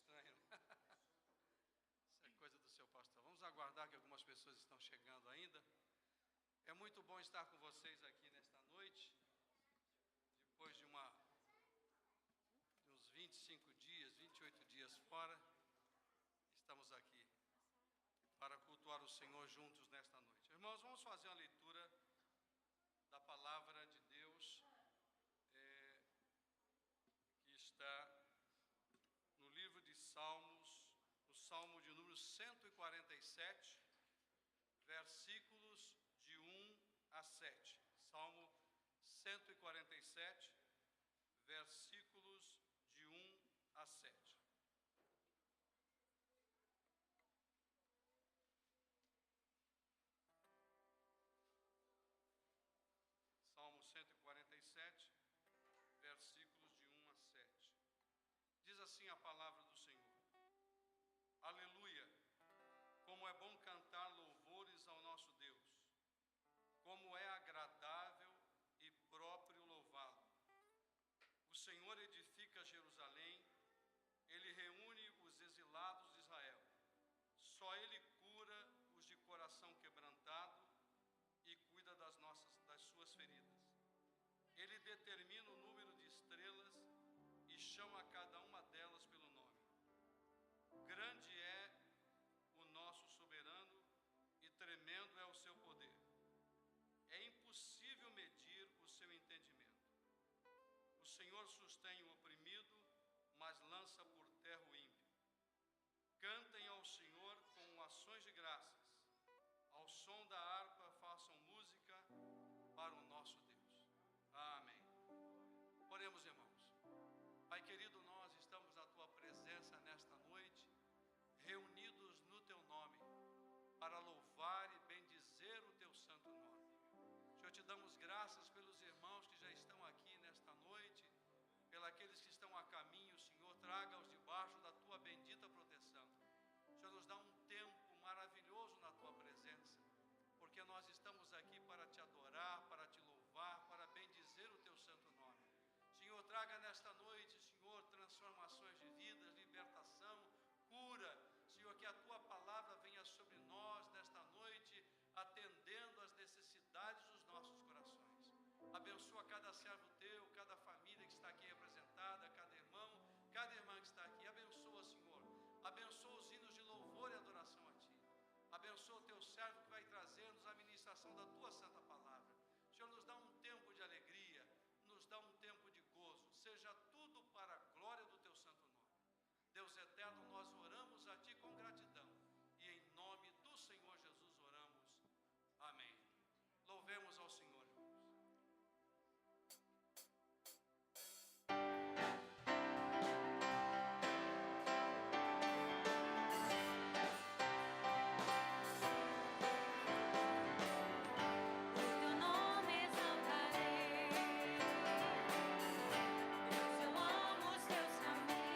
estranho, né? Isso é coisa do seu pastor. Vamos aguardar que algumas pessoas estão chegando ainda. É muito bom estar com vocês aqui nesta noite, depois de uns 25 dias, 28 dias fora, estamos aqui para cultuar o Senhor juntos nesta noite. Irmãos, vamos fazer uma leitura da palavra de Deus, que está no livro de Salmos, no Salmo de número 147, versículos de 1 a 7. Salmo 147, versículos de 1 a 7. Salmo 147, versículos de 1 a 7. Diz assim a palavra do Senhor: Aleluia! Como é bom cantar louvores ao nosso Deus, como é agradável e próprio louvá-lo. O Senhor edifica Jerusalém, Ele reúne os exilados de Israel. Só Ele cura os de coração quebrantado e cuida das suas feridas. Ele determina o número de estrelas e chama cada uma delas pelo nome. Grande é o nosso soberano e tremendo é o seu poder. É impossível medir o seu entendimento. O Senhor sustém o oprimido, mas lança por terra o ímpio. Cantem ao Senhor com ações de graças. Ao som da harpa façam música para o nosso Deus. Amém. Oremos, irmãos. Pai querido, nós estamos na Tua presença nesta noite, reunidos no Teu nome, para louvar e bendizer o Teu santo nome. Senhor, te damos graças pelos irmãos que já estão aqui nesta noite, pelos que estão a caminho. Senhor, traga-os debaixo da Tua bendita proteção. Senhor, nos dá um tempo maravilhoso na Tua presença, porque nós estamos aqui para Te adorar, para Te louvar, para bendizer o Teu santo nome. Senhor, traga nesta noite, Senhor, transformações de vidas, libertação, cura. Senhor, que a Tua palavra venha sobre nós nesta noite, atendendo às necessidades dos nossos corações. Abençoa cada servo Teu, cada família que está aqui representada, cada irmão, cada irmã que está aqui. Abençoa, Senhor. Abençoa os hinos de louvor e adoração a Ti. Abençoa o Teu servo que vai trazer-nos a ministração da Tua santa palavra. Senhor, nos dá um tempo de alegria, nos dá um tempo de gozo. Seja tudo para a glória do Teu santo nome. Deus eterno, nós oramos a Ti com gratidão. E em nome do Senhor Jesus oramos. Amém. Louvemos ao Senhor, irmãos. Eu amo os teus caminhos.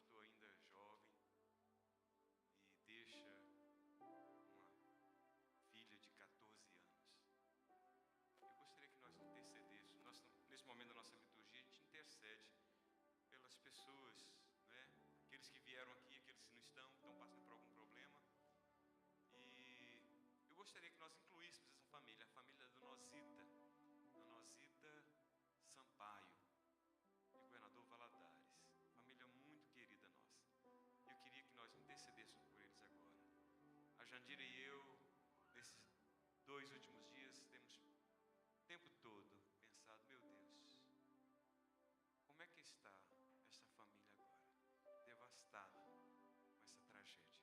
pastor ainda jovem e deixa uma filha de 14 anos. Eu gostaria que nós intercedêssemos. Nesse momento da nossa liturgia, a gente intercede pelas pessoas, né? Aqueles que vieram aqui, aqueles que não estão passando por algum problema. E eu gostaria que nós incluíssemos essa família, a família do Nosita Sampaio, de Governador Valadares, família muito querida nossa. Eu queria que nós intercedêssemos por eles agora. A Jandira e eu, nesses 2 últimos dias, temos o tempo todo pensado, meu Deus, como é que está essa família agora, devastada com essa tragédia.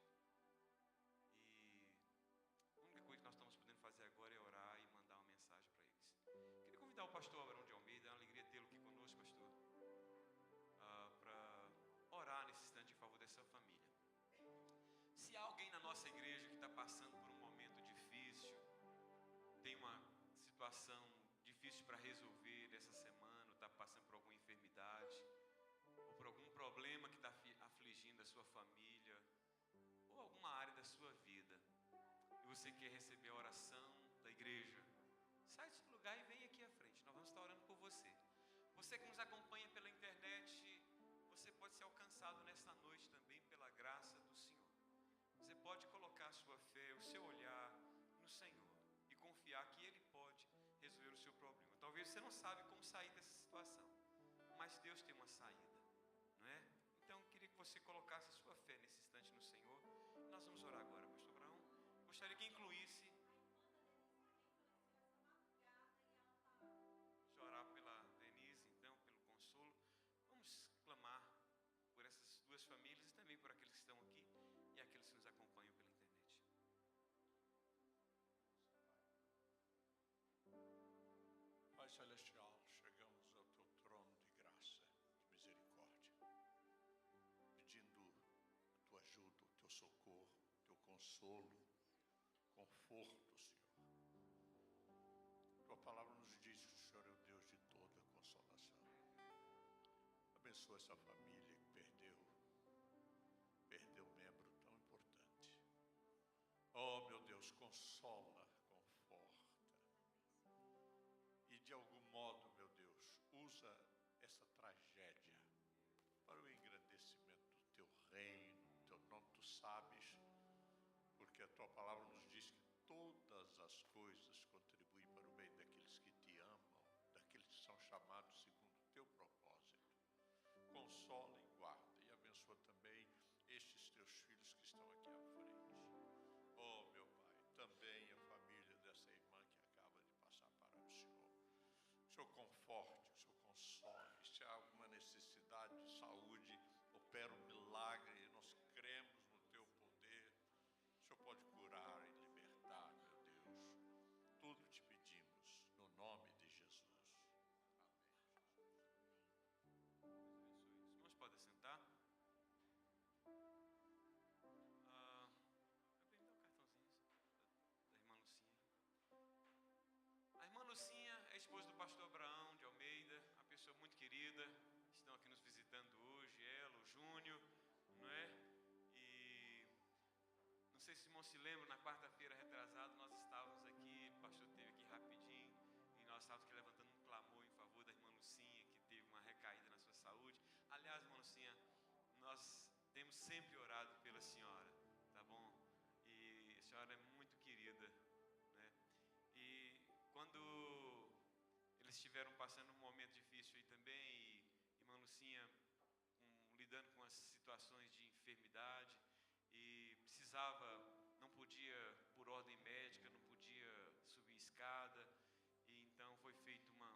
E a única coisa que nós estamos podendo fazer agora é orar e mandar uma mensagem para eles. Queria convidar o pastor Abraão de Almeida, é uma alegria tê-lo aqui conosco, pastor, para orar nesse instante em favor dessa família. Se há alguém na nossa igreja que está passando por um momento difícil, tem uma situação difícil para resolver essa semana, está passando por alguma enfermidade, ou por algum problema que está afligindo a sua família, ou alguma área da sua vida, e você quer receber a oração da igreja, sai desse lugar e vem aqui à frente, nós vamos estar orando por você. Você que nos acompanha pela internet, você pode ser alcançado nesta noite também pela graça do Senhor. Você pode colocar a sua fé, o seu olhar no Senhor e confiar que Ele pode resolver o seu problema. Talvez você não sabe como sair dessa situação, mas Deus tem uma saída, não é? Então eu queria que você colocasse a sua fé nesse instante no Senhor. Nós vamos orar agora, pastor Abraão. Gostaria que incluísse. Vamos orar pela Denise, então, pelo consolo. Vamos clamar por essas 2 famílias e também por aqueles que estão aqui e aqueles que nos acompanham pela internet. Pai Celestial, chegamos ao Teu trono de graça, de misericórdia, pedindo a Tua ajuda, o Teu socorro, o Teu consolo, conforto, Senhor. Tua palavra nos diz que o Senhor é o Deus de toda consolação. Abençoa essa família que perdeu um membro tão importante. Oh, meu Deus, consola, conforta. E de algum modo, meu Deus, usa essa tragédia para o engrandecimento do Teu reino, do Teu nome. Tu sabes, porque a Tua palavra nos diz que todas as coisas contribuem para o bem daqueles que Te amam, daqueles que são chamados segundo o Teu propósito. Consola e guarda e abençoa também estes Teus filhos que estão aqui à frente. Oh, meu Pai, também a família dessa irmã que acaba de passar para o Senhor. O Senhor conforte, o Senhor console. Se há alguma necessidade de saúde, opera um milagre e nós cremos no Teu poder. O Senhor pode curar e libertar, meu Deus. Tudo te pedimos no nome de Jesus. Os irmãos podem sentar. Me dá o cartãozinho da irmã Lucinha. A irmã Lucinha é esposa do pastor Abraão de Almeida, uma pessoa muito querida. Estão aqui nos visitando hoje, ela, o Júnior, não é? E não sei se os irmãos se lembram, na quarta-feira retrasada nós estávamos aqui, o pastor esteve aqui rapidinho, e nós estávamos aqui levantando um clamor em favor da irmã Lucinha, que teve uma recaída na sua saúde. Aliás, irmã Lucinha, nós temos sempre orado pela senhora, tá bom? E a senhora é muito querida, né? E quando eles estiveram passando um momento difícil aí também, e irmã Lucinha lidando com as situações de enfermidade, e não podia, por ordem médica, não podia subir escada, e então foi feita uma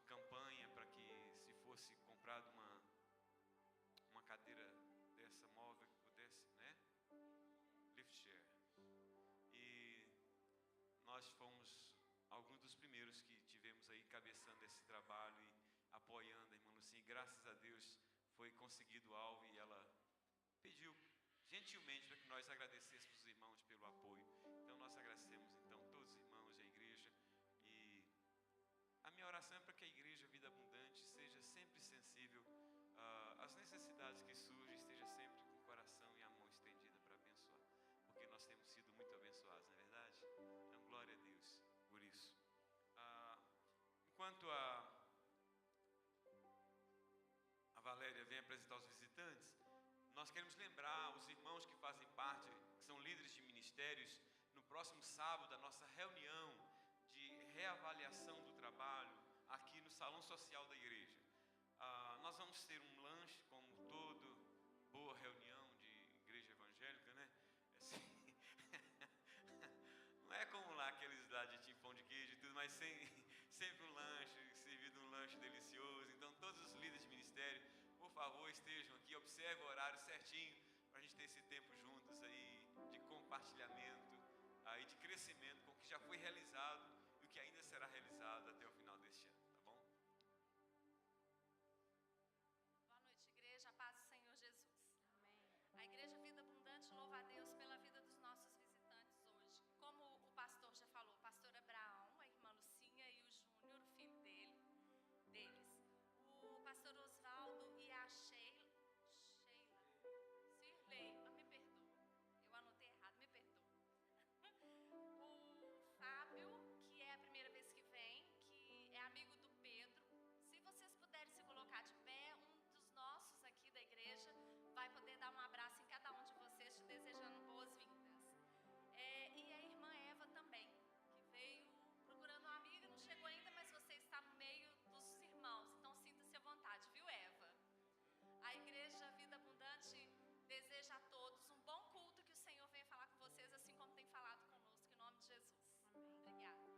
campanha para que se fosse comprada uma cadeira dessa móvel que pudesse, né? Lift chair. E nós fomos alguns dos primeiros que tivemos aí cabeçando esse trabalho e apoiando a irmã Lucinha. Graças a Deus foi conseguido o alvo e ela pediu gentilmente para que nós agradecêssemos os irmãos pelo apoio. Então nós agradecemos então todos os irmãos da igreja, e a minha oração é para que a igreja Vida Abundante seja sempre sensível as necessidades que surgem, esteja sempre com o coração e a mão estendida para abençoar, porque nós temos sido muito abençoados, não é verdade? Então, glória a Deus por isso. Enquanto a Valéria vem apresentar os visitantes, nós queremos lembrar os irmãos que fazem parte, que são líderes de ministérios, no próximo sábado, a nossa reunião de reavaliação do trabalho aqui no Salão Social da igreja. Nós vamos ter um lanche, como todo boa reunião de igreja evangélica, né? Assim, não é como lá aqueles lá de pão de queijo e tudo, mas sempre um lanche, servido um lanche delicioso. Então todos os líderes de ministério, por favor, estejam aqui, observem o horário certinho, para a gente ter esse tempo juntos aí, de compartilhamento, aí de crescimento com o que já foi realizado e o que ainda será realizado até o final deste ano, tá bom? Boa noite, igreja, a paz do Senhor Jesus. Amém. A Igreja Vida Abundante louva a Deus pela vida dos nossos visitantes hoje. Como o pastor já falou, o pastor Abraão, a irmã Lucinha e o Júnior, o filho deles. O pastor Osvaldo e a Sheila, Sirley, me perdoa, eu anotei errado, me perdoa. O Fábio, que é a primeira vez que vem, que é amigo do Pedro. Se vocês puderem se colocar de pé, um dos nossos aqui da igreja vai poder dar um abraço em cada um de vocês, te desejando boas-vindas. E a irmã Eva também, que veio procurando uma amiga, não chegou ainda, mas você está no meio dos irmãos, então sinta-se à vontade, viu, Eva? A Igreja Vida Abundante deseja a todos um bom culto, que o Senhor venha falar com vocês, assim como tem falado conosco, em nome de Jesus. Amém. Obrigada.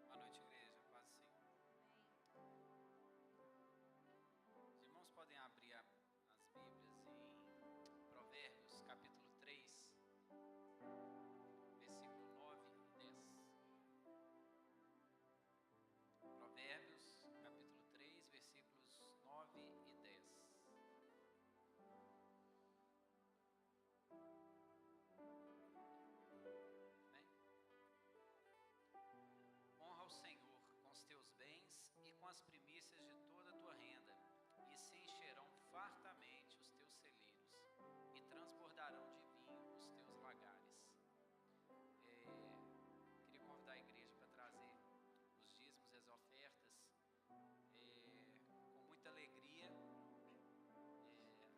Boa noite, igreja, paz do Senhor. Os irmãos podem abrir as Bíblias em Provérbios, capítulo 3, versículo 9 e 10. Provérbios, capítulo 3, versículos 9 e 10. Amém? Honra o Senhor com os teus bens e com as primícias de toda a tua renda, e se encherão fartamente os teus celeiros, e transbordarão de vinho os teus lagares. Queria convidar a igreja para trazer os dízimos e as ofertas, com muita alegria.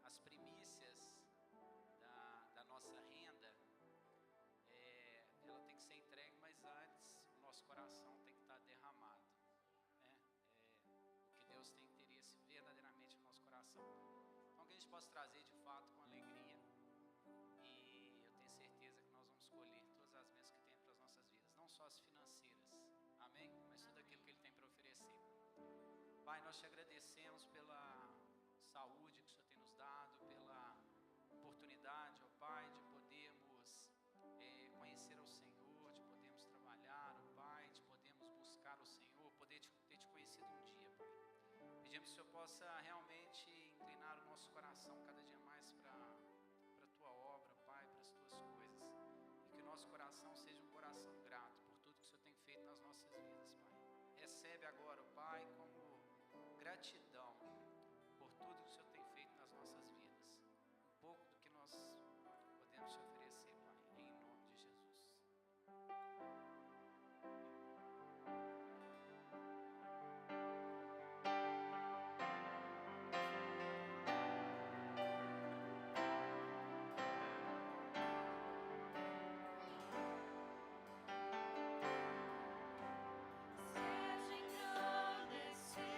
As primícias da nossa renda, ela tem que ser entregue, mas antes o nosso coração tem que estar derramado, né? Que Deus tem interesse verdadeiramente no nosso coração. Então que a gente possa trazer de fato com alegria, e eu tenho certeza que nós vamos colher todas as bênçãos que tem para as nossas vidas, não só as financeiras, amém? Mas tudo aquilo que Ele tem para oferecer. Pai, nós te agradecemos pela saúde que o Senhor tem nos dado, pela oportunidade, ó Pai, de podermos conhecer ao Senhor, de podermos trabalhar, ó Pai, de podermos buscar o Senhor, poder ter te conhecido um dia, Pai. Pedimos que o Senhor possa realmente inclinar o nosso coração cada dia mais para a Tua obra, Pai, para as Tuas coisas, e que o nosso coração seja um coração grato por tudo que o Senhor tem feito nas nossas vidas, Pai. Recebe agora, Pai, como gratidão por tudo que o Senhor tem feito nas nossas vidas, um pouco do que nós podemos te oferecer, Pai, em nome de Jesus. Seja engrandecido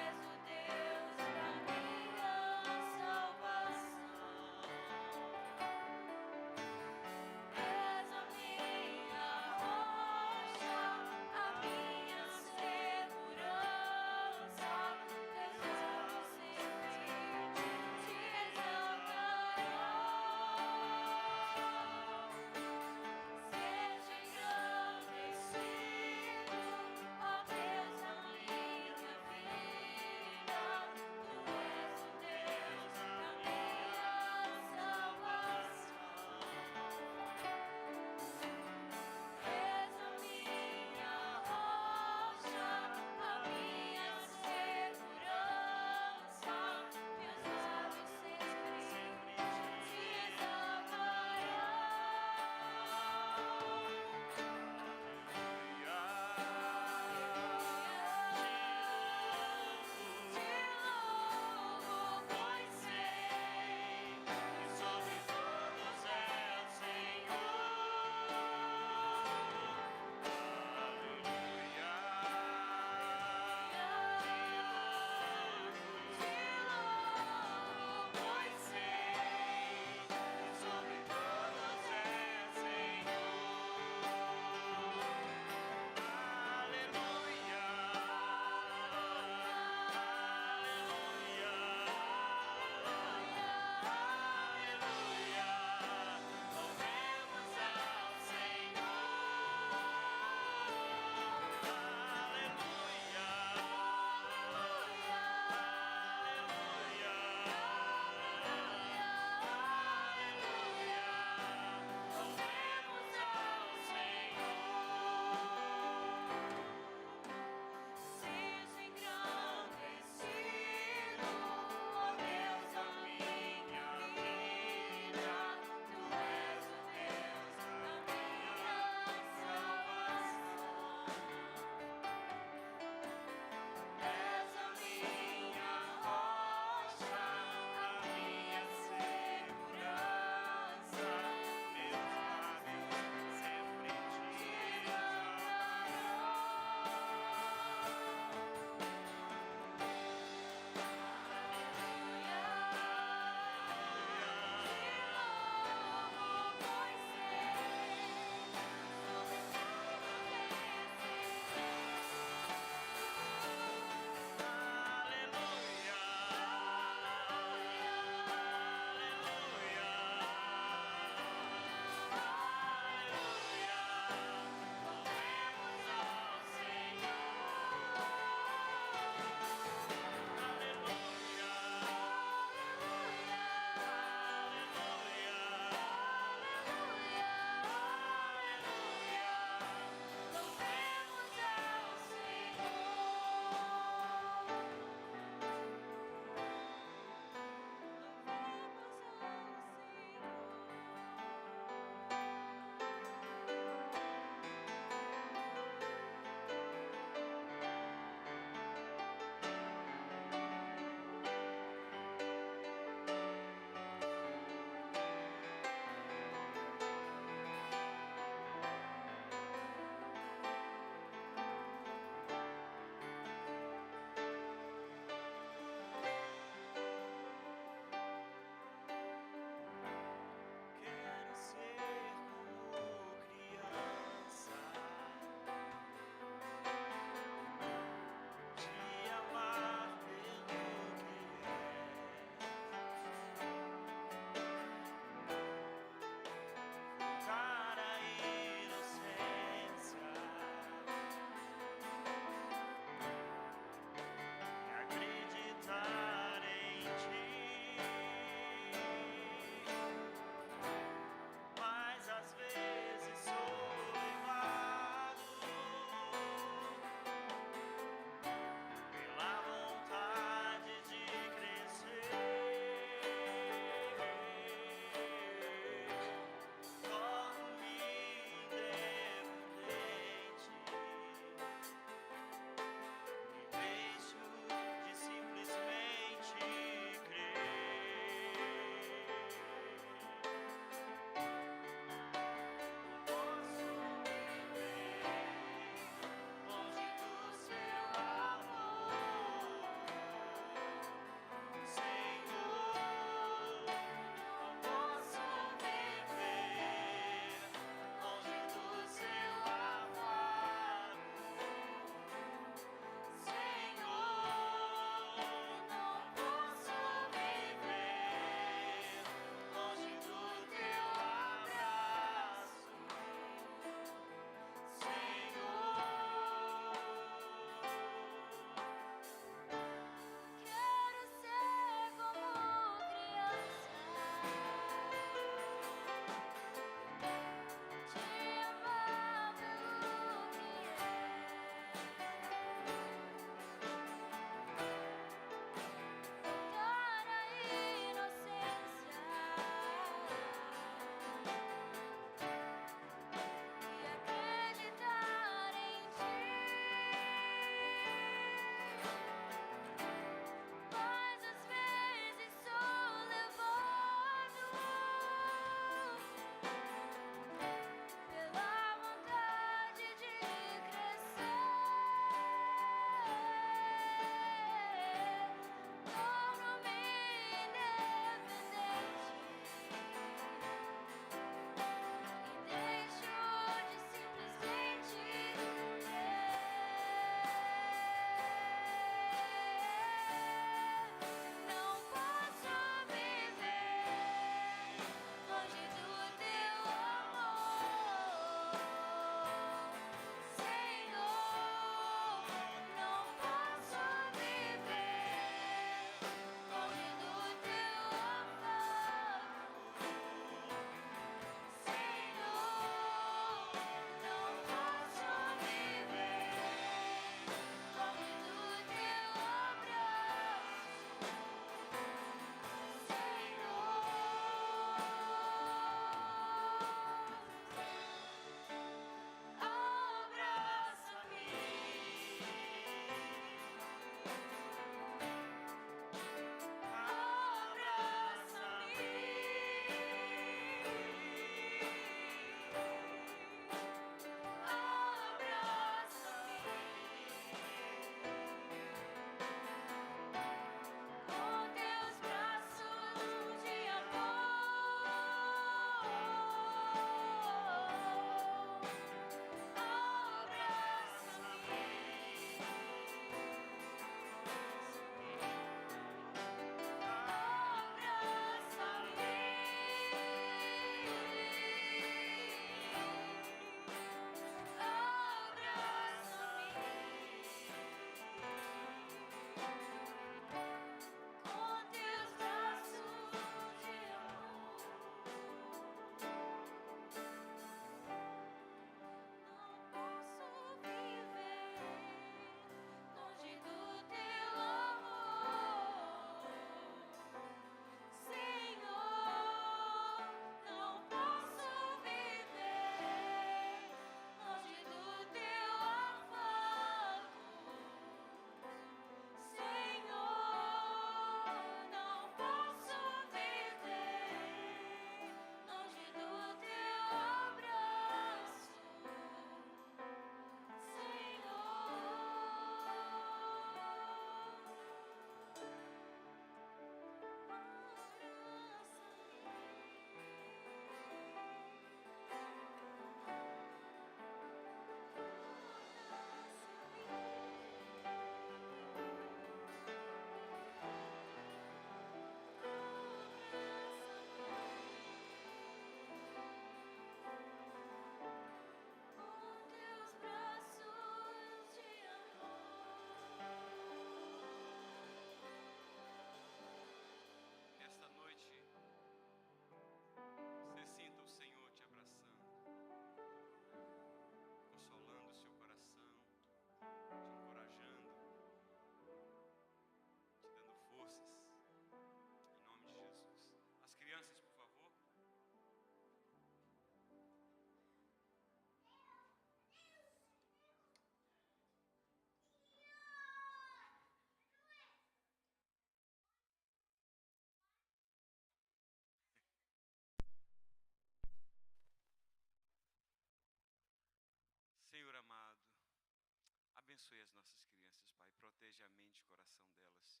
Abençoe as nossas crianças, Pai. Protege a mente e o coração delas.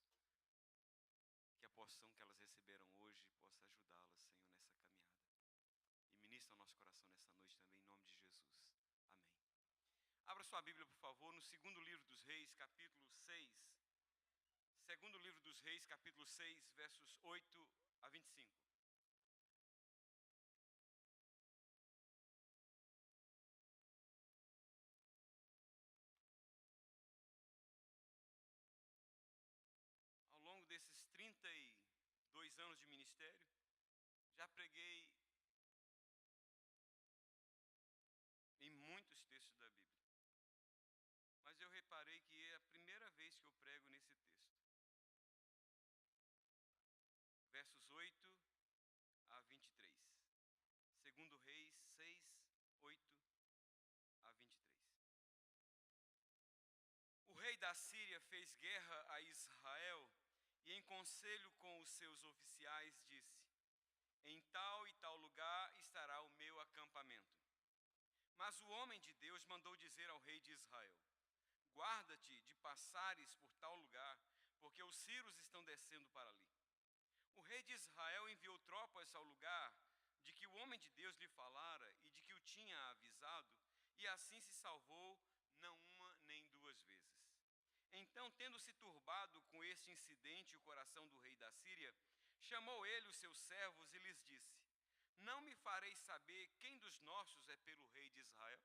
Que a porção que elas receberam hoje possa ajudá-las, Senhor, nessa caminhada. E ministra ao nosso coração nessa noite também, em nome de Jesus. Amém. Abra sua Bíblia, por favor, no segundo livro dos Reis, capítulo 6. Segundo livro dos Reis, capítulo 6, versos 8 a 25. Ao longo desses 32 anos de ministério, já preguei em muitos textos da Bíblia. Mas eu reparei que é a primeira vez que eu prego nesse texto. Versos 8 a 23. Segundo Reis 6, 8 a 23. O rei da Síria fez guerra a Israel e, em conselho com os seus oficiais, disse: em tal e tal lugar estará o meu acampamento. Mas o homem de Deus mandou dizer ao rei de Israel: guarda-te de passares por tal lugar, porque os sírios estão descendo para ali. O rei de Israel enviou tropas ao lugar de que o homem de Deus lhe falara e de que o tinha avisado, e assim se salvou, não uma nem duas vezes. Então, tendo se turbado com este incidente o coração do rei da Síria, chamou ele os seus servos e lhes disse: não me fareis saber quem dos nossos é pelo rei de Israel?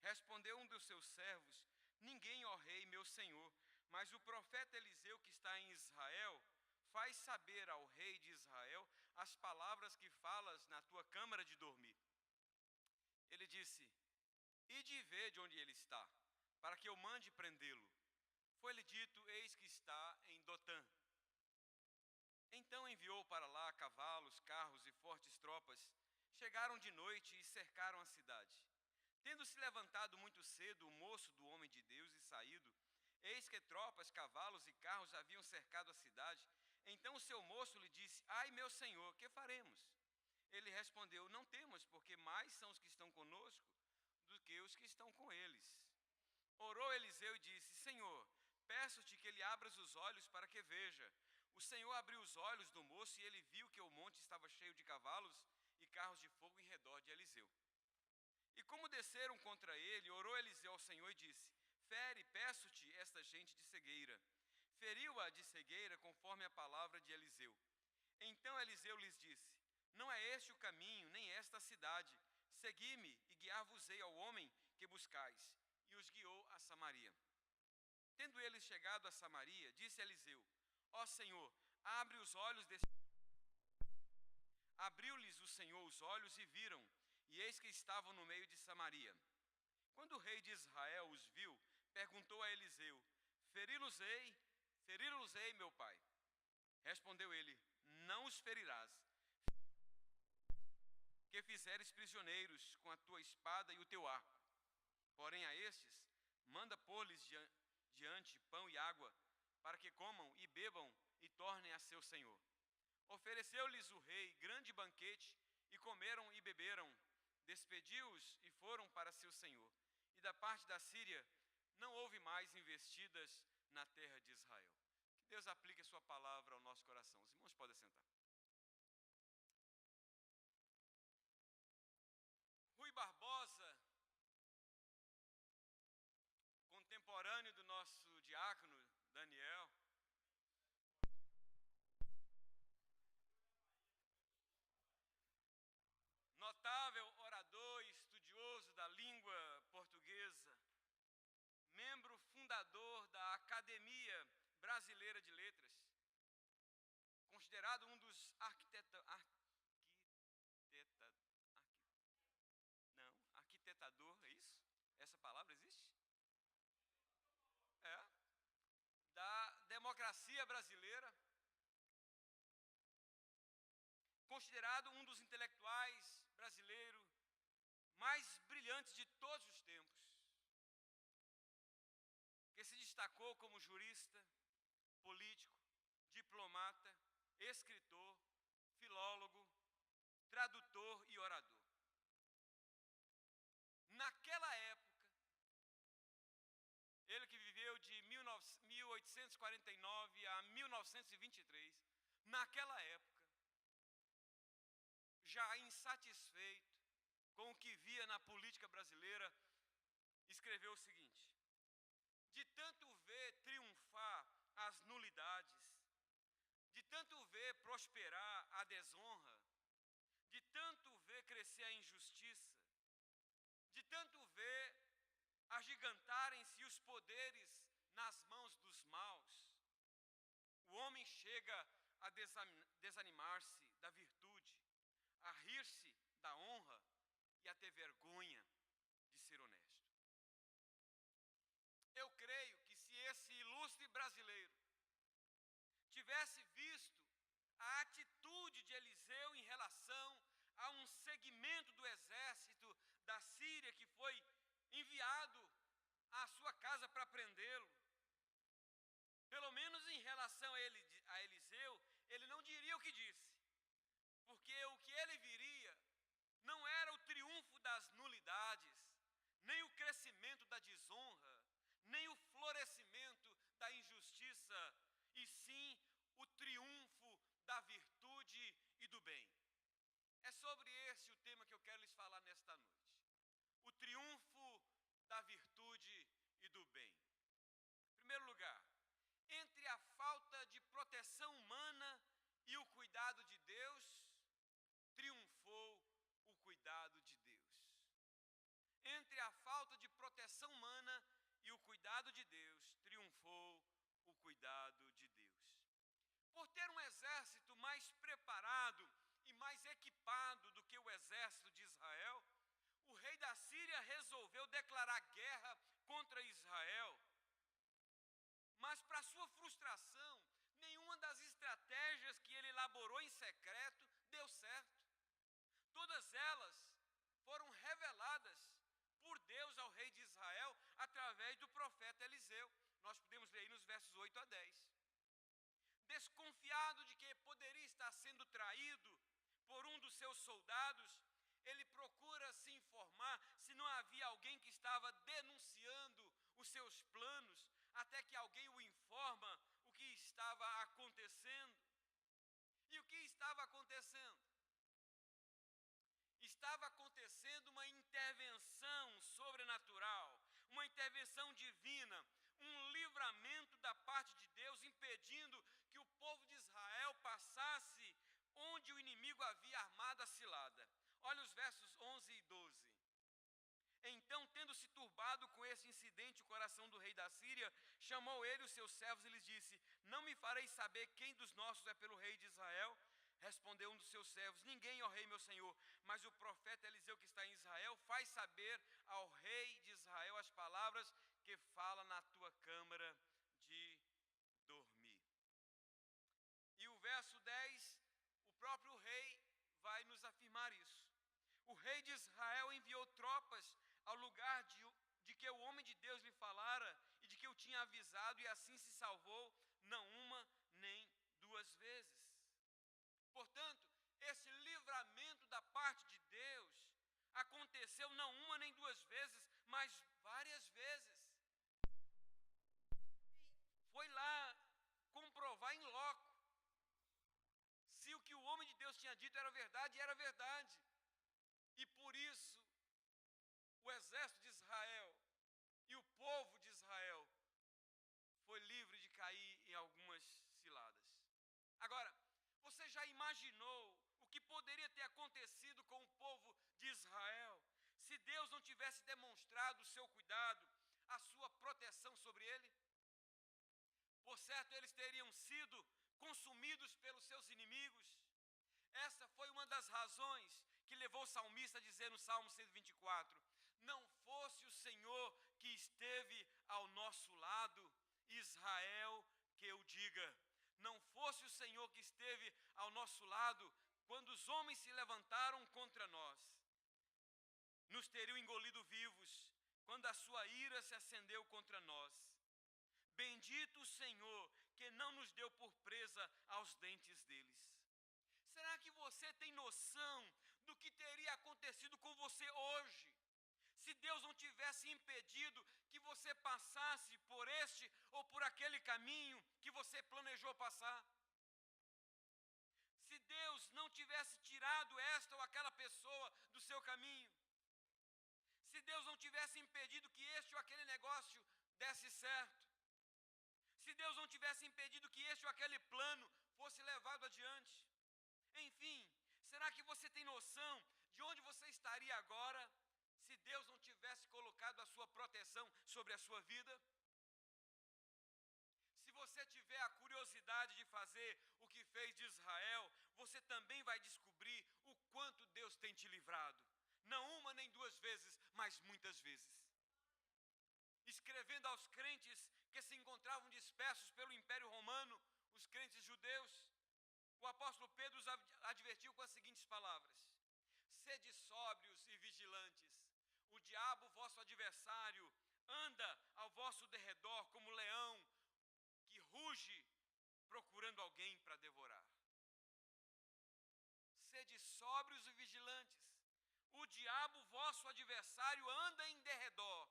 Respondeu um dos seus servos: ninguém, ó rei, meu senhor, mas o profeta Eliseu, que está em Israel, faz saber ao rei de Israel as palavras que falas na tua câmara de dormir. Ele disse: ide e vede onde ele está, para que eu mande prendê-lo. Foi-lhe dito: eis que está em Dotã. Então enviou para lá cavalos, carros e fortes tropas. Chegaram de noite e cercaram a cidade. Tendo se levantado muito cedo o moço do homem de Deus e saído, eis que tropas, cavalos e carros haviam cercado a cidade. Então o seu moço lhe disse: ai, meu senhor, que faremos? Ele respondeu: não temos, porque mais são os que estão conosco do que os que estão com eles. Orou Eliseu e disse: Senhor, peço-te que ele abras os olhos para que veja. O Senhor abriu os olhos do moço e ele viu que o monte estava cheio de cavalos e carros de fogo em redor de Eliseu. E como desceram contra ele, orou Eliseu ao Senhor e disse: fere, peço-te, esta gente de cegueira. Feriu-a de cegueira conforme a palavra de Eliseu. Então Eliseu lhes disse: não é este o caminho, nem esta a cidade. Segui-me e guiar-vos-ei ao homem que buscais. E os guiou a Samaria. Tendo eles chegado a Samaria, disse Eliseu: ó Senhor, abre os olhos desse... Abriu-lhes o Senhor os olhos e viram, e eis que estavam no meio de Samaria. Quando o rei de Israel os viu, perguntou a Eliseu: feri-los-ei, meu pai? Respondeu ele: não os ferirás, que fizeres prisioneiros com a tua espada e o teu arco. Porém a estes, manda pôr-lhes diante pão e água, para que comam e bebam e tornem a seu senhor. Ofereceu-lhes o rei grande banquete, e comeram e beberam. Despediu-os e foram para seu senhor. E da parte da Síria não houve mais investidas na terra de Israel. Que Deus aplique a sua palavra ao nosso coração. Os irmãos podem sentar. Rui Barbosa, contemporâneo do nosso diácono Daniel, notável orador e estudioso da língua portuguesa, membro fundador da Academia Brasileira de Letras, considerado um dos arquitetador, é isso? Essa palavra existe? Da democracia brasileira, considerado um dos intelectuais brasileiros mais brilhantes de todos os tempos, que se destacou como jurista, político, diplomata, escritor, filólogo, tradutor e orador. Naquela época, ele 1849 a 1923, naquela época, já insatisfeito com o que via na política brasileira, escreveu o seguinte: de tanto ver triunfar as nulidades, de tanto ver prosperar a desonra, de tanto ver crescer a injustiça, de tanto ver agigantarem-se os poderes nas mãos dos maus, o homem chega a desanimar-se da virtude, a rir-se da honra e a ter vergonha de ser honesto. Eu creio que se esse ilustre brasileiro tivesse visto a atitude de Eliseu em relação a um segmento do exército da Síria que foi enviado à sua casa para prendê-lo, pelo menos em relação a Eliseu, ele não diria o que disse, porque o que ele viria não era o triunfo das nulidades, nem o crescimento da desonra, nem o florescimento da injustiça, e sim o triunfo da virtude e do bem. É sobre esse o tema que eu quero lhes falar nesta noite. O triunfo da virtude e do bem. Em primeiro lugar, entre a falta de proteção humana e o cuidado de Deus, triunfou o cuidado de Deus. Entre a falta de proteção humana e o cuidado de Deus, triunfou o cuidado de Deus. Por ter um exército mais preparado e mais equipado do que o exército de Israel, o rei da Síria resolveu declarar guerra contra Israel. Mas, para sua frustração, nenhuma das estratégias que ele elaborou em secreto deu certo. Todas elas foram reveladas por Deus ao rei de Israel através do profeta Eliseu. Nós podemos ler aí nos versos 8 a 10. Desconfiado de que poderia estar sendo traído por um dos seus soldados, ele procura se informar se não havia alguém que estava denunciando os seus planos, até que alguém o informa o que estava acontecendo. E o que estava acontecendo? Estava acontecendo uma intervenção sobrenatural, uma intervenção divina, um livramento da parte de Deus, impedindo que o povo de Israel passasse onde o inimigo havia armado a cilada. Olha os versos 11 e 12. Então, tendo-se turbado com esse incidente o coração do rei da Síria, chamou ele os seus servos e lhes disse: não me fareis saber quem dos nossos é pelo rei de Israel? Respondeu um dos seus servos: ninguém, ó rei meu senhor, mas o profeta Eliseu que está em Israel faz saber ao rei de Israel as palavras que fala na tua câmara de dormir. E o verso 10, o próprio rei vai nos afirmar isso. O rei de Israel enviou tropas ao lugar de que o homem de Deus lhe falara e de que eu tinha avisado, e assim se salvou, não uma nem duas vezes. Portanto, esse livramento da parte de Deus aconteceu não uma nem duas vezes, mas várias vezes. Foi lá comprovar em loco se o que o homem de Deus tinha dito era verdade, e era verdade. E por isso, o exército de Israel e o povo de Israel foi livre de cair em algumas ciladas. Agora, você já imaginou o que poderia ter acontecido com o povo de Israel se Deus não tivesse demonstrado o seu cuidado, a sua proteção sobre ele? Por certo, eles teriam sido consumidos pelos seus inimigos. Essa foi uma das razões que levou o salmista a dizer no Salmo 124: não fosse o Senhor que esteve ao nosso lado, Israel, que eu diga, não fosse o Senhor que esteve ao nosso lado, quando os homens se levantaram contra nós, nos teriam engolido vivos, quando a sua ira se acendeu contra nós. Bendito o Senhor, que não nos deu por presa aos dentes deles. Será que você tem noção do que teria acontecido com você hoje, se Deus não tivesse impedido que você passasse por este ou por aquele caminho que você planejou passar. Se Deus não tivesse tirado esta ou aquela pessoa do seu caminho, se Deus não tivesse impedido que este ou aquele negócio desse certo, se Deus não tivesse impedido que este ou aquele plano fosse levado adiante, enfim, será que você tem noção de onde você estaria agora se Deus não tivesse colocado a sua proteção sobre a sua vida? Se você tiver a curiosidade de fazer o que fez de Israel, você também vai descobrir o quanto Deus tem te livrado. Não uma nem duas vezes, mas muitas vezes. Escrevendo aos crentes que se encontravam dispersos pelo Império Romano, os crentes judeus, o apóstolo Pedro os advertiu com as seguintes palavras: sede sóbrios e vigilantes. O diabo, vosso adversário, anda ao vosso derredor como leão que ruge procurando alguém para devorar. Sede sóbrios e vigilantes. O diabo, vosso adversário, anda em derredor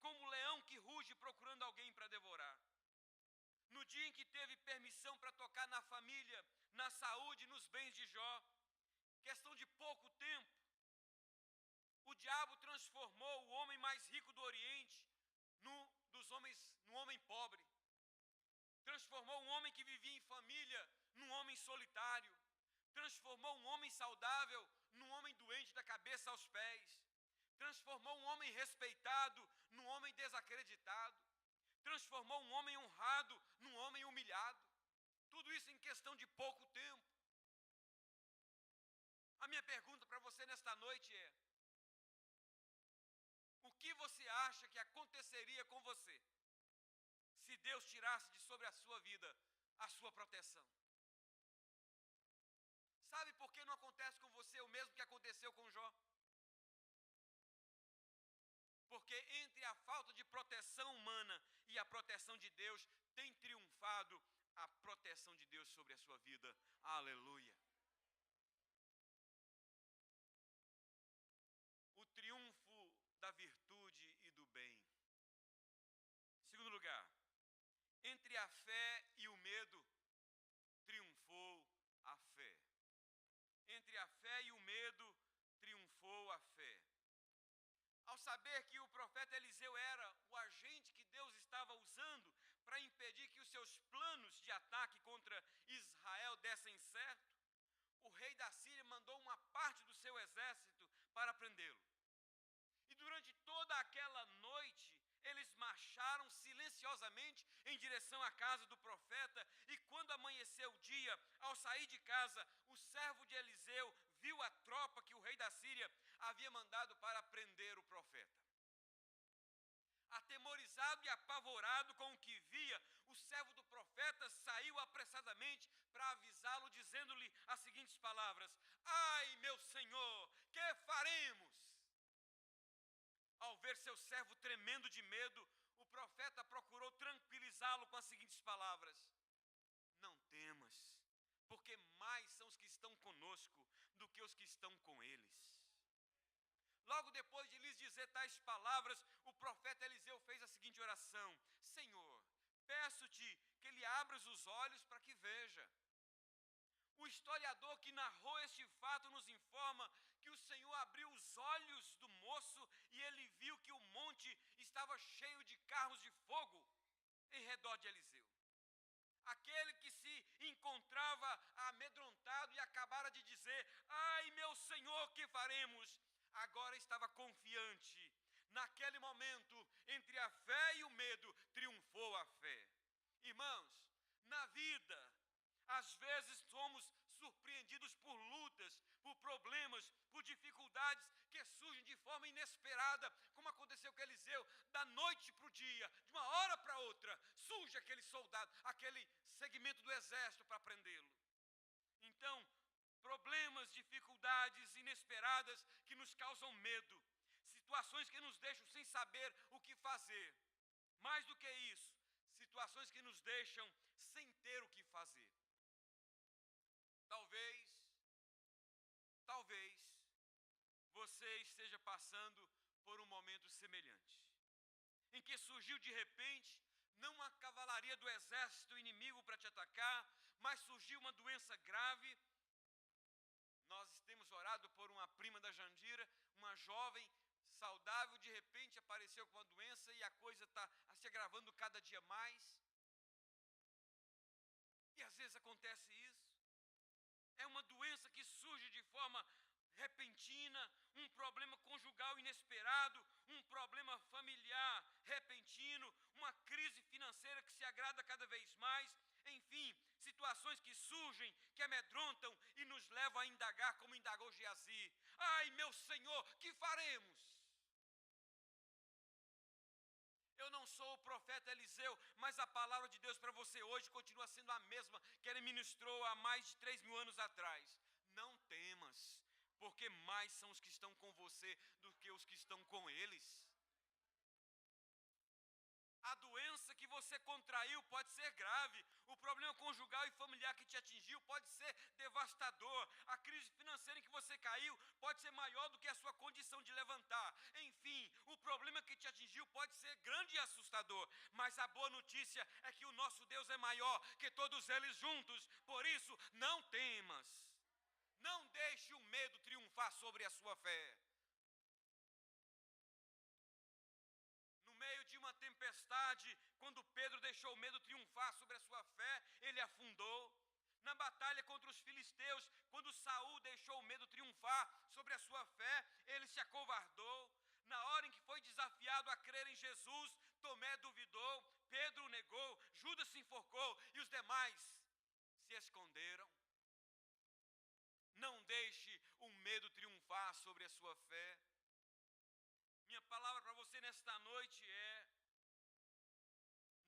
como leão que ruge procurando alguém para devorar. No dia em que teve permissão para tocar na família, na saúde, nos bens de Jó, questão de pouco tempo, o diabo transformou o homem mais rico do Oriente num homem pobre. Transformou um homem que vivia em família num homem solitário. Transformou um homem saudável num homem doente da cabeça aos pés. Transformou um homem respeitado num homem desacreditado. Transformou um homem honrado num homem humilhado. Tudo isso em questão de pouco tempo. A minha pergunta para você nesta noite é: o que você acha que aconteceria com você se Deus tirasse de sobre a sua vida a sua proteção? Sabe por que não acontece com você o mesmo que aconteceu com Jó? Porque entre a falta de proteção humana e a proteção de Deus, tem triunfado a proteção de Deus sobre a sua vida. Aleluia. O triunfo da virtude e do bem. Segundo lugar, entre a fé e o medo, triunfou a fé. Entre a fé e o medo, triunfou a fé. Ao saber que o profeta Eliseu era o agente que Deus estava usando para impedir que os seus planos de ataque contra Israel dessem certo, o rei da Síria mandou uma parte do seu exército para prendê-lo. E durante toda aquela noite, eles marcharam silenciosamente em direção à casa do profeta, e quando amanheceu o dia, ao sair de casa, o servo de Eliseu viu a tropa que o rei da Síria havia mandado para prender o profeta. Atemorizado e apavorado com o que via, o servo do profeta saiu apressadamente para avisá-lo, dizendo-lhe as seguintes palavras: ai, meu senhor, que faremos? Ao ver seu servo tremendo de medo, o profeta procurou tranquilizá-lo com as seguintes palavras: não temas, porque mais são os que estão conosco do que os que estão com eles. Logo depois de lhes dizer tais palavras, o profeta Eliseu fez a seguinte oração: Senhor, peço-te que lhe abras os olhos para que veja. O historiador que narrou este fato nos informa que o Senhor abriu os olhos do moço e ele viu que o monte estava cheio de carros de fogo em redor de Eliseu. Aquele que se encontrava amedrontado e acabara de dizer: ai, meu Senhor, que faremos? Agora estava confiante. Naquele momento, entre a fé e o medo, triunfou a fé. Irmãos, na vida, às vezes somos surpreendidos por lutas, por problemas, por dificuldades que surgem de forma inesperada, como aconteceu com Eliseu. Da noite para o dia, de uma hora para outra, surge aquele soldado, aquele segmento do exército para prendê-lo. Então, problemas, dificuldades inesperadas que nos causam medo, situações que nos deixam sem saber o que fazer. Mais do que isso, situações que nos deixam sem ter o que fazer. Talvez você esteja passando por um momento semelhante. em que surgiu de repente, não uma cavalaria do exército inimigo para te atacar, mas surgiu uma doença grave. Nós temos orado por uma prima da Jandira, uma jovem saudável, de repente apareceu com uma doença e a coisa está se agravando cada dia mais. E às vezes acontece isso. É uma doença que surge de forma repentina, um problema conjugal inesperado, um problema familiar repentino, uma crise financeira que se agrada cada vez mais, enfim, situações que surgem, que amedrontam e nos levam a indagar como indagou Geazi. Ai, meu Senhor, que faremos? Eu não sou o profeta Eliseu, mas a palavra de Deus para você hoje continua sendo a mesma que ele ministrou há mais de 3.000 anos atrás. Não temas, porque mais são os que estão com você do que os que estão com eles. A doença que você contraiu pode ser grave, o problema conjugal e familiar que te atingiu pode ser devastador, a crise financeira em que você caiu pode ser maior do que a sua condição de levantar. Enfim, o problema que te atingiu pode ser grande e assustador, mas a boa notícia é que o nosso Deus é maior que todos eles juntos. Por isso, não temas, não deixe o medo triunfar sobre a sua fé. No meio de uma tempestade, quando Pedro deixou o medo triunfar sobre a sua fé, ele afundou. Na batalha contra os filisteus, quando Saul deixou o medo triunfar sobre a sua fé, ele se acovardou. Na hora em que foi desafiado a crer em Jesus, Tomé duvidou, Pedro o negou, Judas se enforcou e os demais se esconderam. Não deixe o medo triunfar sobre a sua fé. Minha palavra para você nesta noite é: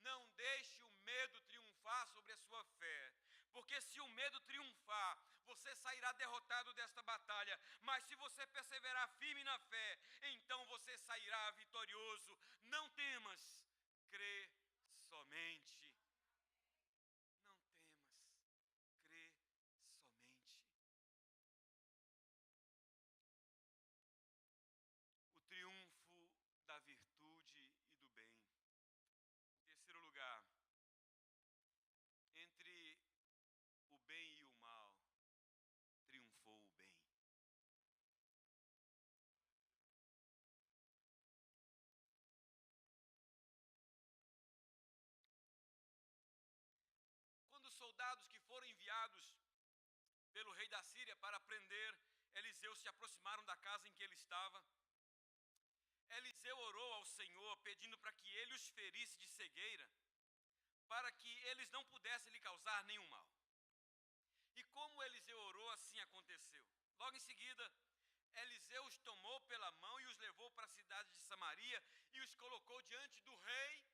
não deixe o medo triunfar sobre a sua fé, porque se o medo triunfar, você sairá derrotado desta batalha, mas se você perseverar firme na fé, então você sairá vitorioso. Não temas, crê somente. Não temas, crê somente. O triunfo da virtude e do bem. Em terceiro lugar, entre o bem e o mal, triunfou o bem. Quando os soldados que foram enviados pelo rei da Síria para prender Eliseu se aproximaram da casa em que ele estava, Eliseu orou ao Senhor, pedindo para que ele os ferisse de cegueira, para que eles não pudessem lhe causar nenhum mal. E como Eliseu orou, assim aconteceu. Logo em seguida, Eliseu os tomou pela mão e os levou para a cidade de Samaria e os colocou diante do rei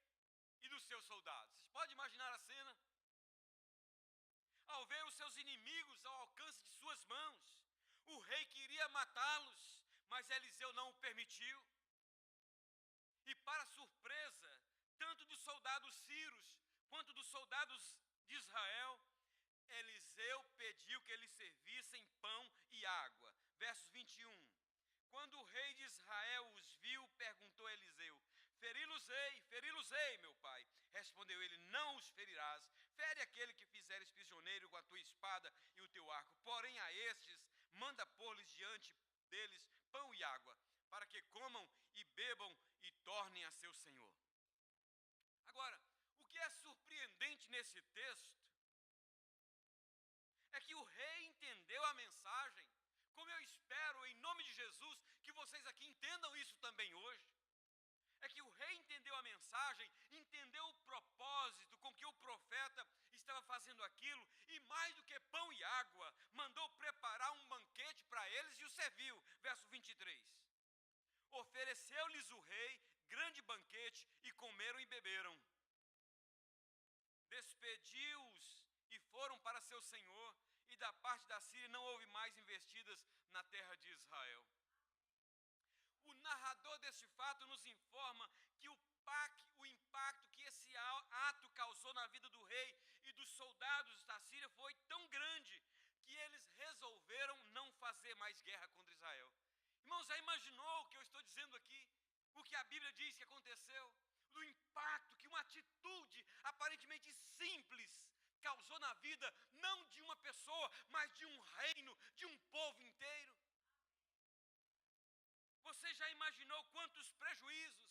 e dos seus soldados. Vocês podem imaginar a cena? Ao ver os seus inimigos ao alcance de suas mãos, o rei queria matá-los, mas Eliseu não o permitiu. E para surpresa, tanto dos soldados sírios quanto dos soldados de Israel, Eliseu pediu que eles servissem pão e água. Versos 21. Quando o rei de Israel os viu, perguntou a Eliseu: feri-los-ei, meu pai. Respondeu ele: não os ferirás. Fere aquele que fizeres prisioneiro com a tua espada e o teu arco. Porém a estes, manda pôr-lhes diante deles pão e água, para que comam e bebam e tornem a seu senhor. Agora, o que é surpreendente nesse texto é que o rei entendeu a mensagem, como eu espero, em nome de Jesus, que vocês aqui entendam isso também hoje. É que o rei entendeu a mensagem, entendeu o propósito com que o profeta estava fazendo aquilo, e mais do que pão e água, mandou preparar um banquete para eles e os serviu. Verso 23. Ofereceu-lhes o rei grande banquete e comeram e beberam. Despediu-os e foram para seu senhor, e da parte da Síria não houve mais investidas na terra de Israel. O narrador deste fato nos informa que o impacto que esse ato causou na vida do rei e dos soldados da Síria foi tão grande que eles resolveram não fazer mais guerra contra Israel. Irmãos, já imaginou o que eu estou dizendo aqui? O que a Bíblia diz que aconteceu? do impacto que uma atitude aparentemente simples causou na vida, não de uma pessoa, mas de um reino, de um povo inteiro. Você já imaginou quantos prejuízos,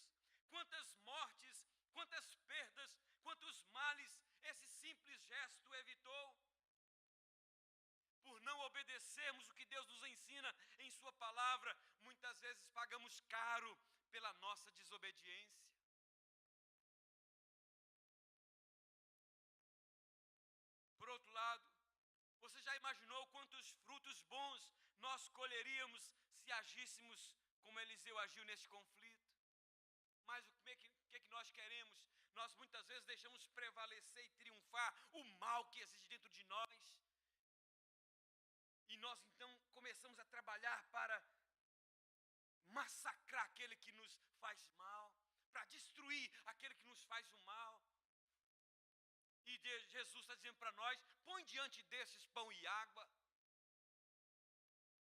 quantas mortes, quantas perdas, quantos males esse simples gesto evitou? Por não obedecermos o que Deus nos ensina em sua palavra, muitas vezes pagamos caro pela nossa desobediência. Por outro lado, você já imaginou quantos frutos bons nós colheríamos se agíssemos como Eliseu agiu neste conflito? Mas o que nós queremos? Nós muitas vezes deixamos prevalecer e triunfar o mal que existe dentro de nós. E nós então começamos a trabalhar para massacrar aquele que nos faz mal, para destruir aquele que nos faz o mal. E Jesus está dizendo para nós: põe diante desses pão e água.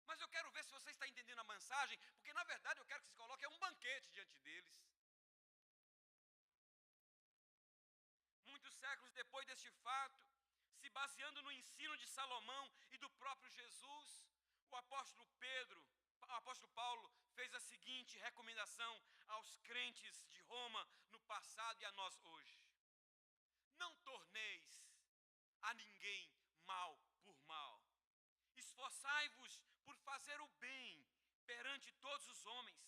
Mas eu quero ver se você está entendendo a mensagem, porque na verdade eu quero que se coloque um banquete diante deles. Muitos séculos depois deste fato, se baseando no ensino de Salomão e do próprio Jesus, o apóstolo Paulo fez a seguinte recomendação aos crentes de Roma no passado e a nós hoje: não torneis a ninguém mal por mal. Esforçai-vos por fazer o bem perante todos os homens.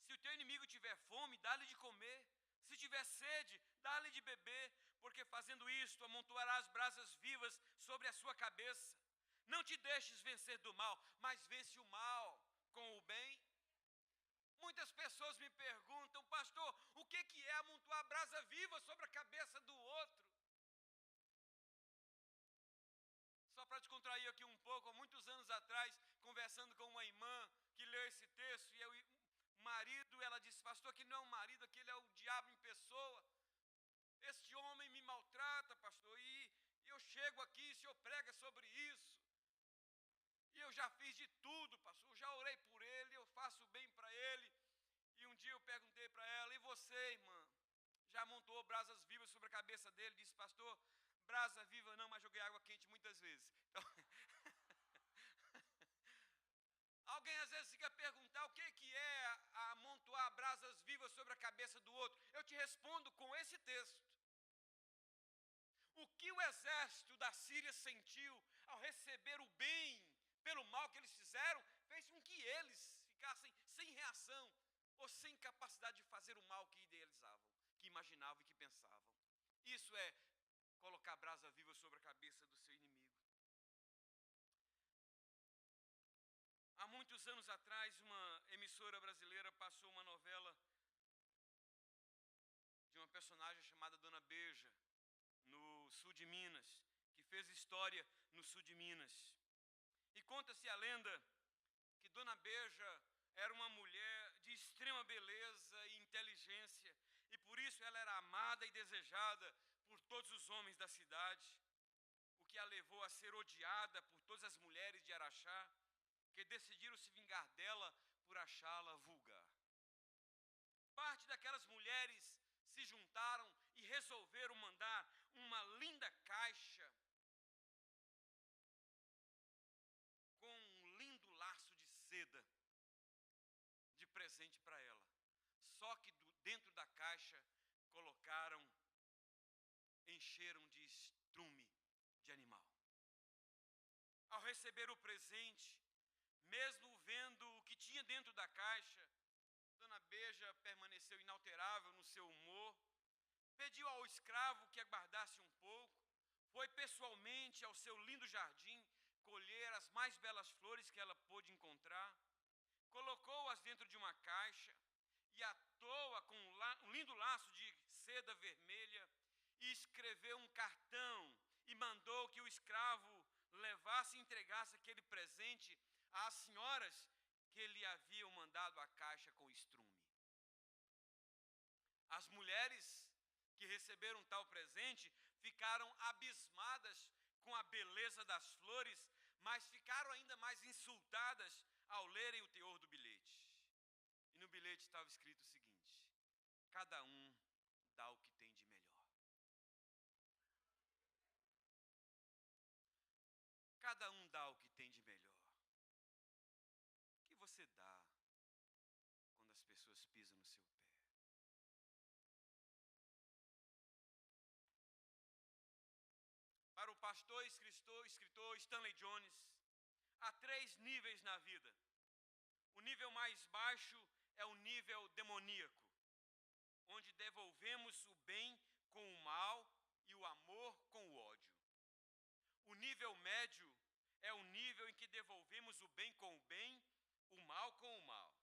Se o teu inimigo tiver fome, dá-lhe de comer. Se tiver sede, dá-lhe de beber, porque fazendo isto, amontoarás brasas vivas sobre a sua cabeça. Não te deixes vencer do mal, mas vence o mal com o bem. Muitas pessoas me perguntam: pastor, o que é amontoar brasa viva sobre a cabeça do outro? Só para descontrair aqui um pouco, há muitos anos atrás, conversando com uma irmã que leu esse texto, e o marido, ela disse: pastor, aquele não é um marido, aquele é o diabo em pessoa. Este homem me maltrata, pastor, e eu chego aqui, o senhor prega sobre isso. E eu já fiz de tudo, pastor, eu já orei por ele, eu faço bem para ele. E um dia eu perguntei para ela: e você, irmã, já amontoou brasas vivas sobre a cabeça dele? Disse: pastor, brasa viva não, mas joguei água quente muitas vezes. Então, alguém às vezes fica a perguntar: o que é amontoar brasas vivas sobre a cabeça do outro? Eu te respondo com esse texto. O que o exército da Síria sentiu ao receber o bem pelo mal que eles fizeram, fez com que eles ficassem sem reação ou sem capacidade de fazer o mal que idealizavam, que imaginavam e que pensavam. Isso é colocar brasa viva sobre a cabeça do seu inimigo. Há muitos anos atrás, uma emissora brasileira passou uma novela de uma personagem chamada Dona Beija, no sul de Minas, que fez história no sul de Minas. E conta-se a lenda que Dona Beija era uma mulher de extrema beleza e inteligência, e por isso ela era amada e desejada por todos os homens da cidade, o que a levou a ser odiada por todas as mulheres de Araxá, que decidiram se vingar dela por achá-la vulgar. Parte daquelas mulheres se juntaram e resolveram mandar uma linda caixa com um lindo laço de seda de presente para ela. Só que dentro da caixa encheram de estrume de animal. Ao receber o presente, mesmo vendo o que tinha dentro da caixa, Dona Beija permaneceu inalterável no seu humor, pediu ao escravo que aguardasse um pouco, foi pessoalmente ao seu lindo jardim colher as mais belas flores que ela pôde encontrar, colocou-as dentro de uma caixa e atou-a com um lindo laço de seda vermelha e escreveu um cartão e mandou que o escravo levasse e entregasse aquele presente às senhoras que lhe haviam mandado a caixa com estrume. As mulheres que receberam tal presente ficaram abismadas com a beleza das flores, mas ficaram ainda mais insultadas ao lerem o teor do bilhete. E no bilhete estava escrito o seguinte: cada um dá o que tem de melhor. Cada um dá o que tem de melhor. O que você dá quando as pessoas pisam no seu pé? Para o pastor e escritor Stanley Jones, há 3 níveis na vida. O nível mais baixo é o nível demoníaco, onde devolvemos o bem com o mal e o amor com o ódio. O nível médio é o nível em que devolvemos o bem com o bem, o mal com o mal.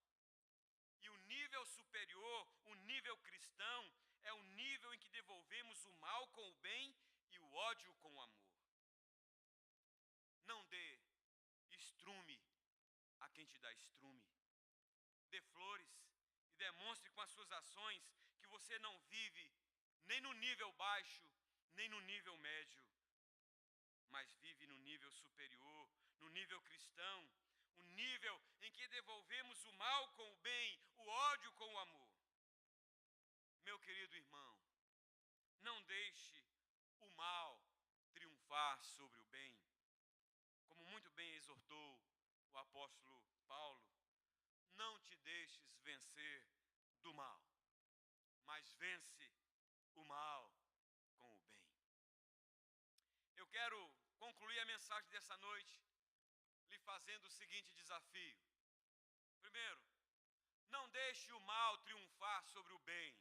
E o nível superior, o nível cristão, é o nível em que devolvemos o mal com o bem e o ódio com o amor. Não dê estrume a quem te dá estrume. Dê flores e demonstre com as suas ações que você não vive nem no nível baixo, nem no nível médio, mas vive no nível superior, no nível cristão, o nível em que devolvemos o mal com o bem, o ódio com o amor. Meu querido irmão, não deixe o mal triunfar sobre o bem. Como muito bem exortou o apóstolo Paulo, não te deixes vencer do mal, mas vence o mal com o bem. Eu quero concluir a mensagem dessa noite lhe fazendo o seguinte desafio. Primeiro, não deixe o mal triunfar sobre o bem.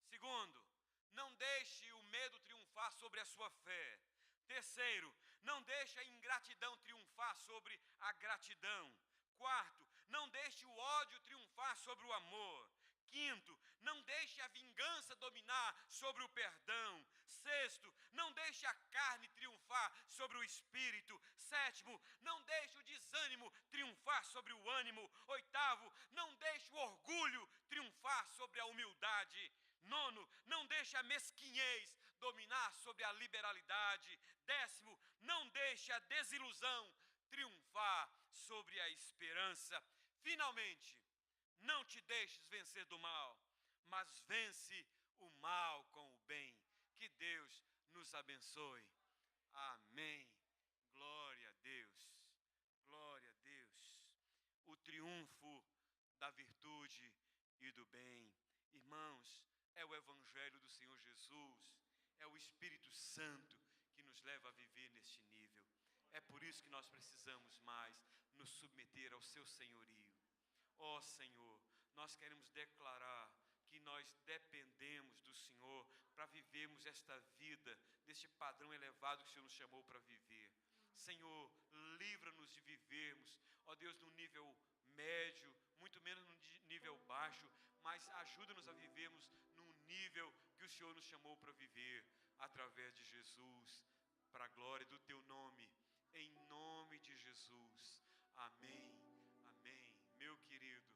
Segundo, não deixe o medo triunfar sobre a sua fé. Terceiro, não deixe a ingratidão triunfar sobre a gratidão. Quarto, não deixe o ódio triunfar sobre o amor. Quinto, não deixe a vingança dominar sobre o perdão. Sexto, não deixe a carne triunfar sobre o espírito. Sétimo, não deixe o desânimo triunfar sobre o ânimo. Oitavo, não deixe o orgulho triunfar sobre a humildade. Nono, não deixe a mesquinhez dominar sobre a liberalidade. Décimo, não deixe a desilusão triunfar sobre a esperança. Finalmente, não te deixes vencer do mal, mas vence o mal com o bem. Que Deus nos abençoe. Amém. Glória a Deus. Glória a Deus. O triunfo da virtude e do bem. Irmãos, é o Evangelho do Senhor Jesus, é o Espírito Santo que nos leva a viver neste nível. É por isso que nós precisamos mais nos submeter ao seu senhorio. Ó Senhor, nós queremos declarar que nós dependemos do Senhor para vivermos esta vida, deste padrão elevado que o Senhor nos chamou para viver. Senhor, livra-nos de vivermos, ó Deus, no nível médio, muito menos no nível baixo, mas ajuda-nos a vivermos num nível que o Senhor nos chamou para viver, através de Jesus, para a glória do Teu nome, em nome de Jesus. Amém, amém. Meu querido,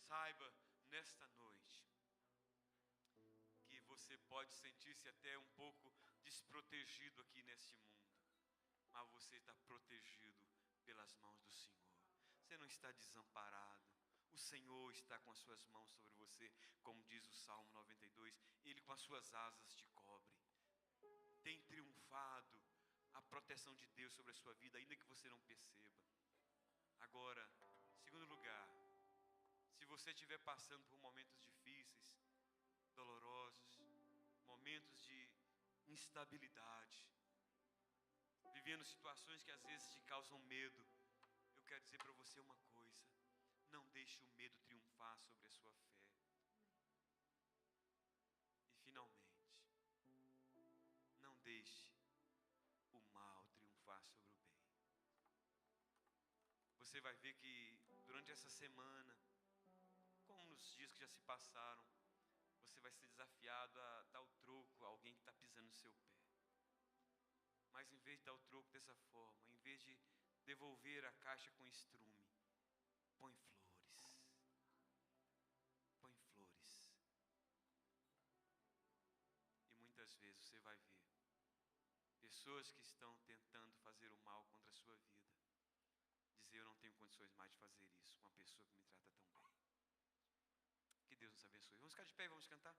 saiba nesta noite que você pode sentir-se até um pouco desprotegido aqui neste mundo, mas você está protegido pelas mãos do Senhor. Você não está desamparado. O Senhor está com as suas mãos sobre você, como diz o Salmo 92, Ele com as suas asas te cobre. Tem triunfado a proteção de Deus sobre a sua vida, ainda que você não perceba. Agora, segundo lugar, se você estiver passando por momentos difíceis, dolorosos, momentos de instabilidade, vivendo situações que às vezes te causam medo, eu quero dizer para você uma coisa: não deixe o medo triunfar sobre a sua fé. E finalmente, não deixe o mal triunfar sobre o bem. Você vai ver que durante essa semana, como nos dias que já se passaram, você vai ser desafiado a dar o troco a alguém que está pisando no seu pé. Mas em vez de dar o troco dessa forma, em vez de devolver a caixa com estrume, põe flores. Põe flores. E muitas vezes você vai ver pessoas que estão tentando fazer o mal contra a sua vida dizer: eu não tenho condições mais de fazer isso com uma pessoa que me trata tão bem. Que Deus nos nos abençoe. Vamos ficar de pé e vamos cantar?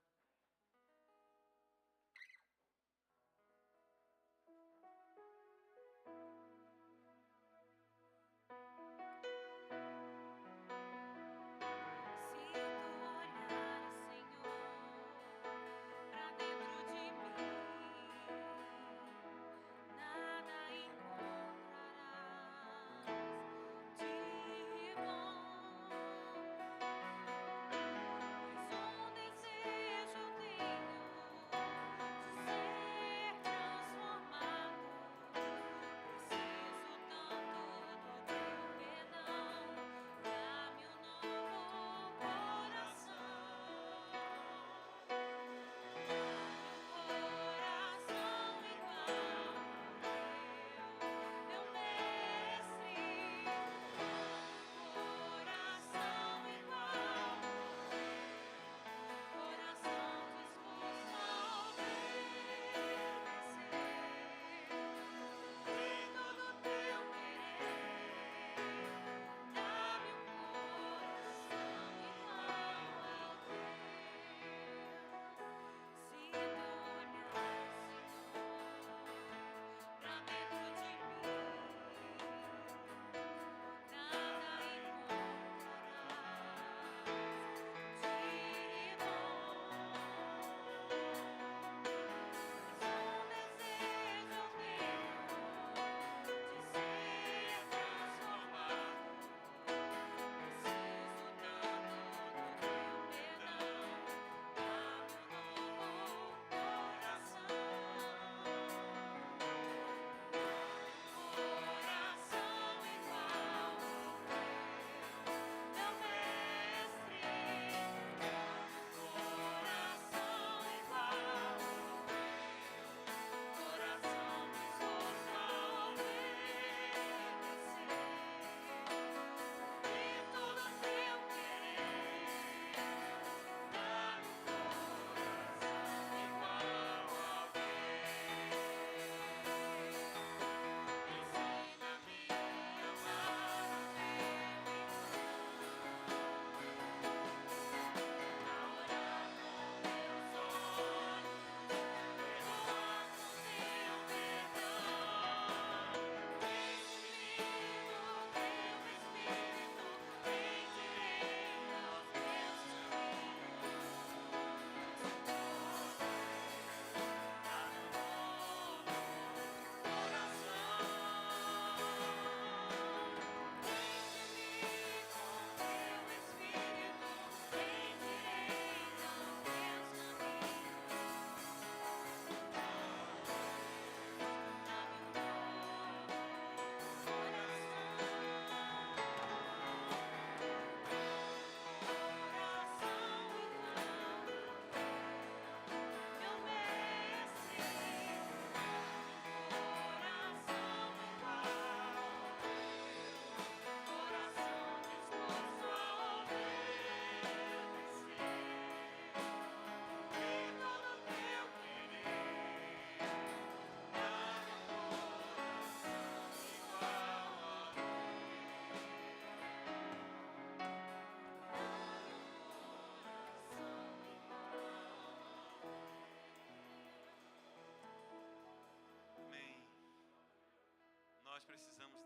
Nós precisamos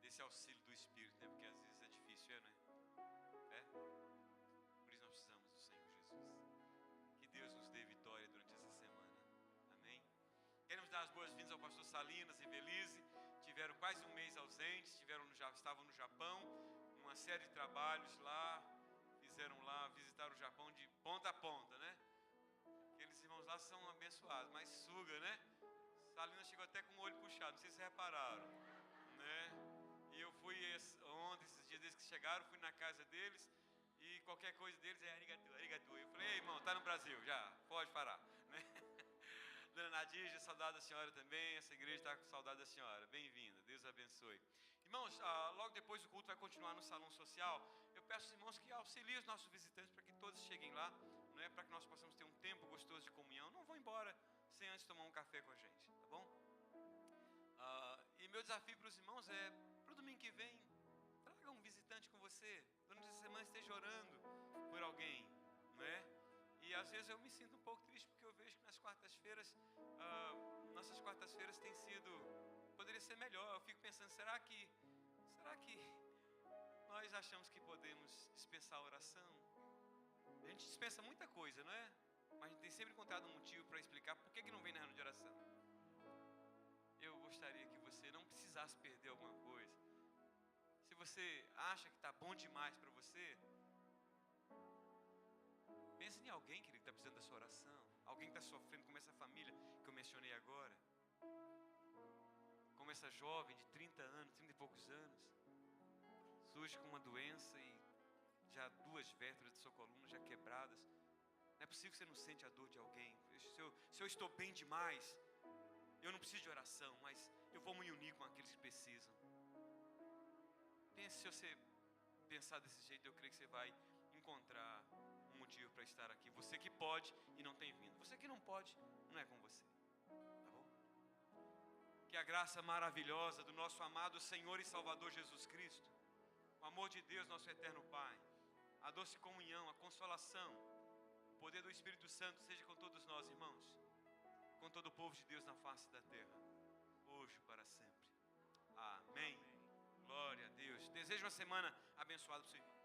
desse auxílio do Espírito, né? Porque às vezes é difícil, né? Por isso nós precisamos do Senhor Jesus. Que Deus nos dê vitória durante essa semana. Amém? Queremos dar as boas-vindas ao pastor Salinas e Belize. Tiveram quase um mês ausentes, estavam no Japão, numa série de trabalhos lá. Visitaram o Japão de ponta a ponta, né? Aqueles irmãos lá são abençoados, mas suga, né? Salinas chegou até com o olho puxado, não sei se vocês repararam, né? E eu fui ontem, esses dias desde que chegaram, fui na casa deles e qualquer coisa deles é arigatou, arigatou. Eu falei, ei, irmão, tá no Brasil, já, pode parar, né? Dona Nadija, saudade da senhora também, essa igreja está com saudade da senhora, bem-vinda, Deus abençoe. Irmãos, logo depois o culto vai continuar no salão social. Eu peço aos irmãos que auxiliem os nossos visitantes para que todos cheguem lá, né? Para que nós possamos ter um tempo gostoso de comunhão. Não vão embora sem antes tomar um café com a gente, tá bom? E meu desafio para os irmãos é, para o domingo que vem, traga um visitante com você. Durante essa semana esteja orando por alguém, não é? E às vezes eu me sinto um pouco triste porque eu vejo que nas quartas-feiras, nossas quartas-feiras têm sido, poderia ser melhor. Eu fico pensando, será que nós achamos que podemos dispensar a oração? A gente dispensa muita coisa, não é? Mas a gente tem sempre encontrado um motivo para explicar por que não vem na reunião de oração. Eu gostaria que você não precisasse perder alguma coisa. Se você acha que está bom demais para você, pense em alguém, querido, que está precisando da sua oração. Alguém que está sofrendo, como essa família que eu mencionei agora. Como essa jovem de 30 anos, 30 e poucos anos, surge com uma doença e já 2 vértebras de sua coluna já quebradas. Não é possível que você não sente a dor de alguém. Se eu estou bem demais, eu não preciso de oração, mas eu vou me unir com aqueles que precisam. Pense, se você pensar desse jeito, eu creio que você vai encontrar um motivo para estar aqui. Você que pode e não tem vindo. Você que não pode, não é com você. Tá bom? Que a graça maravilhosa do nosso amado Senhor e Salvador Jesus Cristo, o amor de Deus, nosso eterno Pai, a doce comunhão, a consolação, o poder do Espírito Santo seja com todos nós, irmãos, com todo o povo de Deus na face da terra, hoje e para sempre. Amém. Glória a Deus. Desejo uma semana abençoada para você.